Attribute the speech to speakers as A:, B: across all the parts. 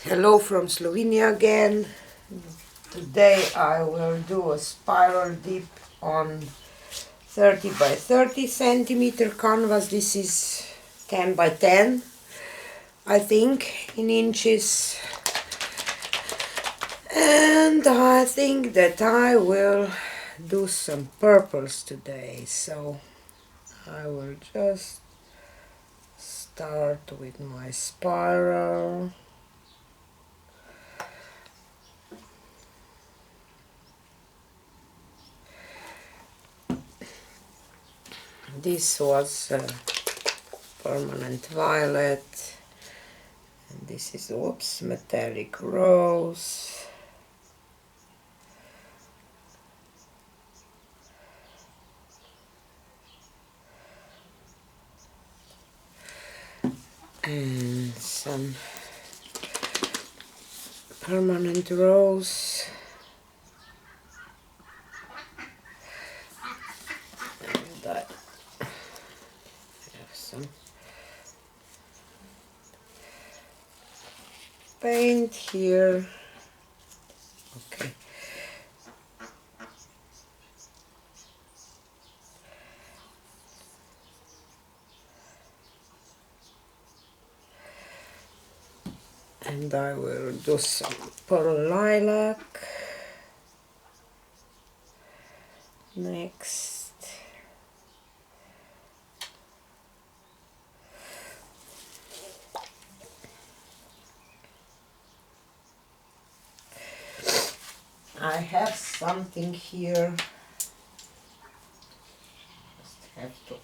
A: Hello from Slovenia again. Today I will do a spiral dip on 30 by 30 centimeter canvas. This is 10 by 10, I think, in inches. And I think that I will do some purples today. So I will just start with my spiral. This was permanent violet, and this is metallic rose. And some permanent rose. And I have some paint here. Okay. And I will do some pearl lilac next. I have something here. Just have to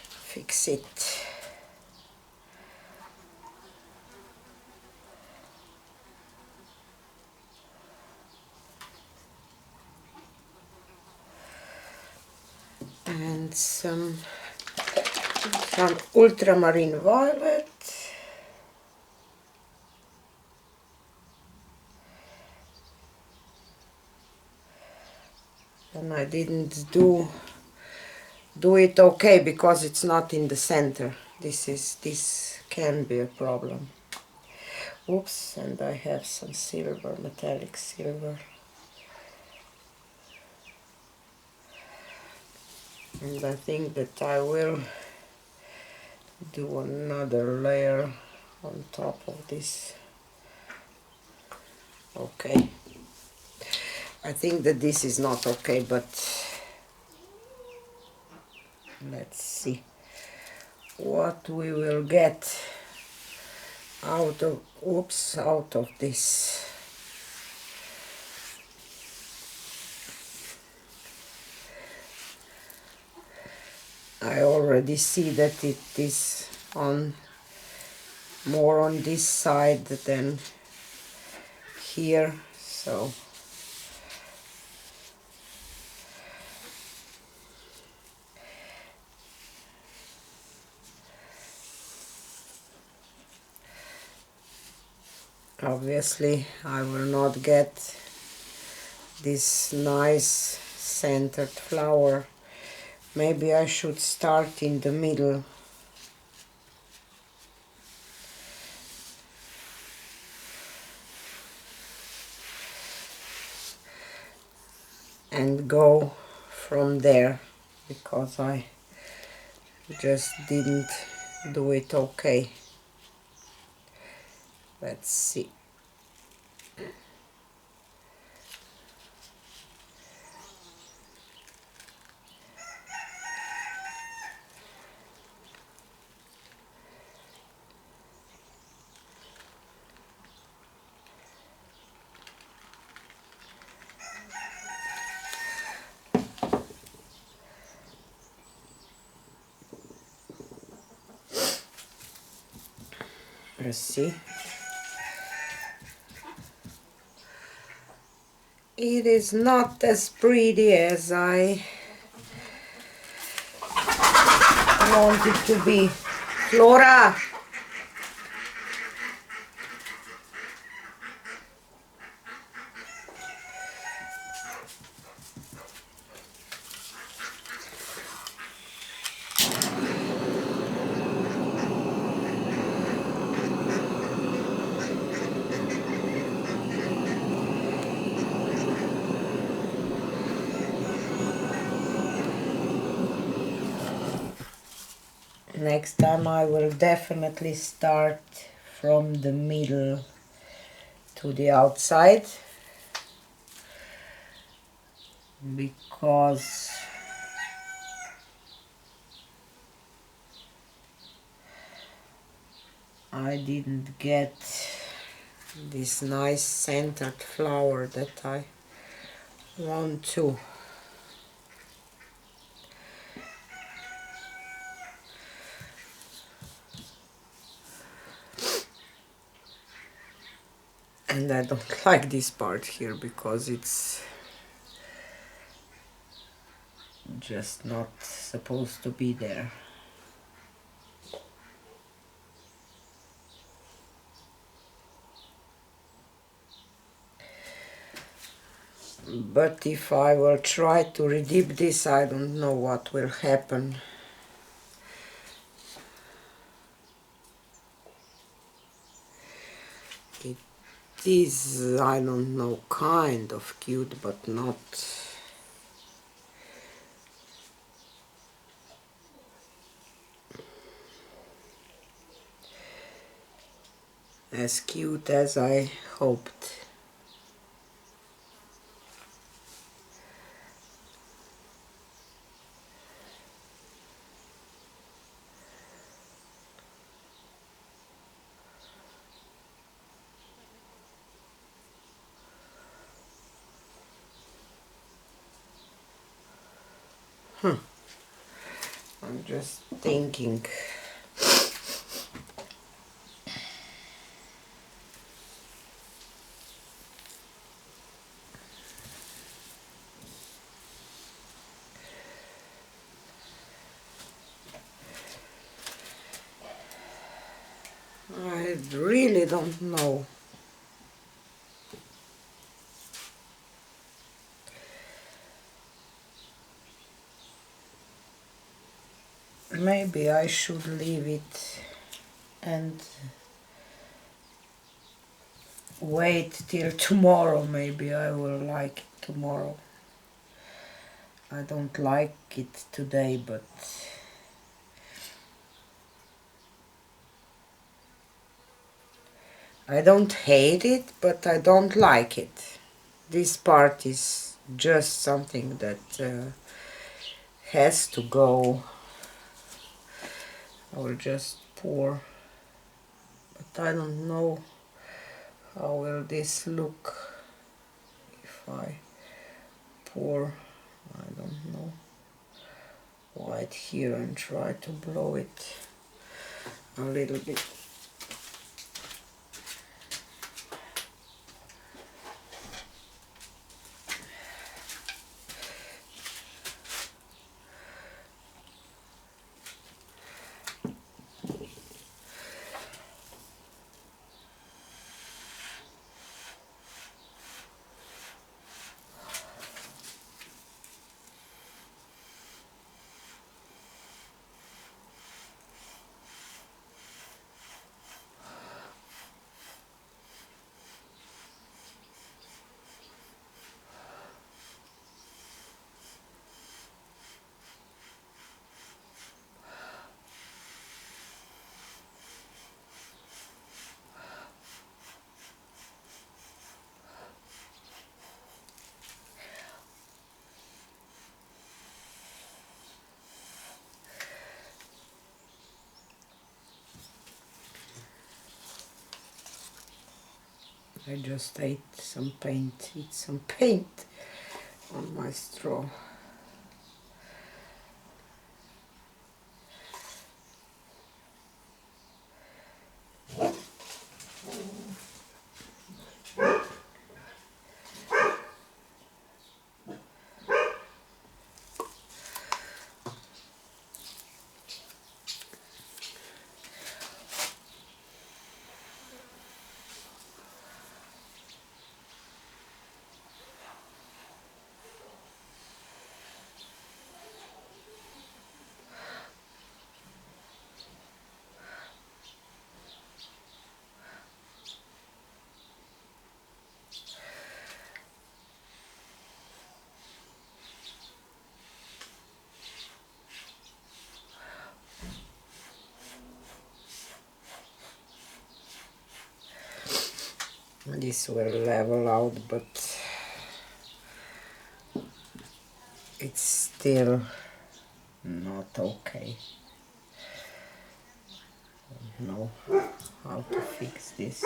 A: fix it. And some ultramarine violet. And I didn't do it okay because it's not in the center. This can be a problem. Oops, and I have some silver, metallic silver. And I think that I will do another layer on top of this. Okay. I think that this is not okay, but let's see what we will get out of this. I already see that it is more on this side than here, so obviously I will not get this nice centered flower. Maybe I should start in the middle. And go from there, because I just didn't do it okay. Let's see. Let's see. It is not as pretty as I want it to be. Flora! Next time I will definitely start from the middle to the outside, because I didn't get this nice centered flower that I want to. And I don't like this part here because it's just not supposed to be there. But if I will try to redip this, I don't know what will happen. It is, I don't know, kind of cute, but not as cute as I hoped. I'm just thinking. I really don't know. Maybe I should leave it and wait till tomorrow. Maybe I will like it tomorrow. I don't like it today, but I don't hate it, but I don't like it. This part is just something that has to go. I will just pour, but I don't know how will this look if I pour, I don't know, white here and try to blow it a little bit. I just ate some paint, on my straw. This will level out, but it's still not okay. Know how to fix this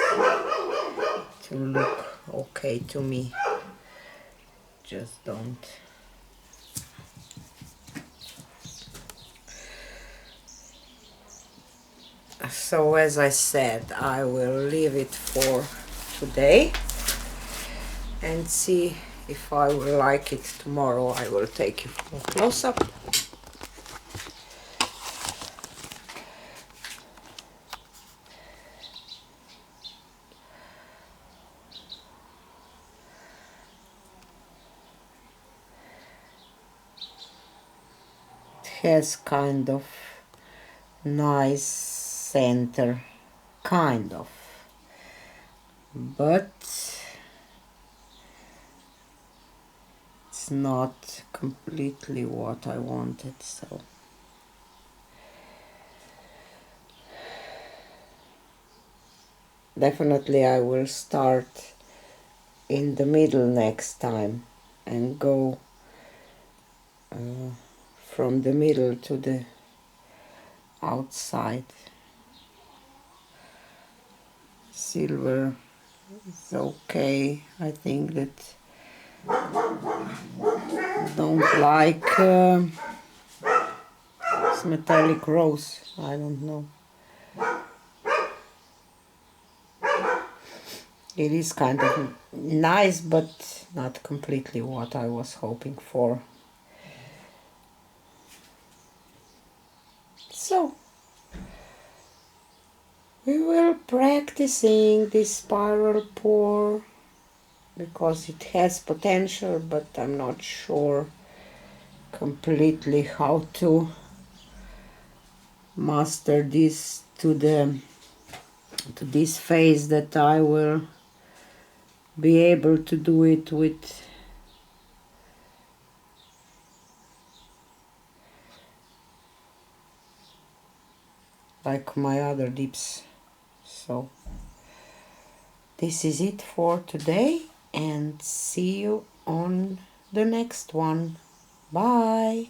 A: to look okay to me. Just don't. So as I said, I will leave it for today and see if I will like it tomorrow. I will take you for a close-up. It has kind of nice center, kind of, but it's not completely what I wanted, so definitely I will start in the middle next time and go from the middle to the outside. Silver is okay. I think that don't like it's metallic rose. I don't know. It is kind of nice, but not completely what I was hoping for. So we will practicing this spiral pour because it has potential, but I'm not sure completely how to master this to this phase that I will be able to do it with like my other dips. So this is it for today, and see you on the next one. Bye.